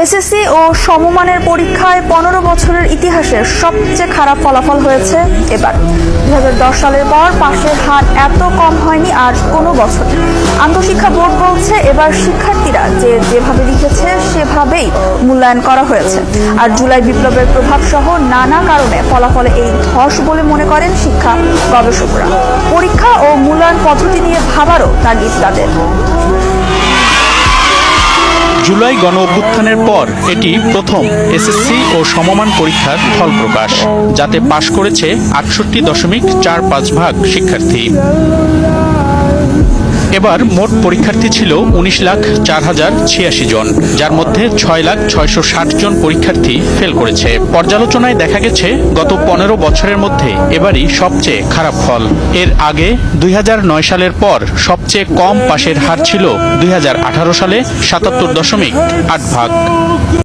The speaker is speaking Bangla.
এসএসসি ও সমমানের পরীক্ষায় 15 বছরের ইতিহাসে সবচেয়ে খারাপ ফলাফল হয়েছে এবার। 2010 সালের পর পাশের হার এত কম হয়নি আর কোনো বছর। আন্তঃশিক্ষা বোর্ড বলছে এবার শিক্ষার্থীরা যেভাবে লিখেছে সেভাবেই মূল্যায়ন করা হয়েছে। আর জুলাই বিপ্লবের প্রভাব সহ নানা কারণে ফলাফলে এই ধস বলে মনে করেন শিক্ষা গবেষকরা। পরীক্ষা ও মূল্যায়ন পদ্ধতি নিয়ে ভাবারও তাগিদ তাদের। জুলাই গণ অভ্যুত্থানের পর এটি প্রথম এসএসসি ও সমমান পরীক্ষার ফল প্রকাশ, যাতে পাশ করেছে 68.45% শিক্ষার্থী। এবার মোট পরীক্ষার্থী ছিল 19,04,086 জন, যার মধ্যে 6,06,60 জন পরীক্ষার্থী ফেল করেছে। পর্যালোচনায় দেখা গেছে গত 15 বছরের মধ্যে এবারই সবচেয়ে খারাপ ফল। এর আগে 2009 সালের পর সবচেয়ে কম পাশের হার ছিল 2018 সালে 77.8%।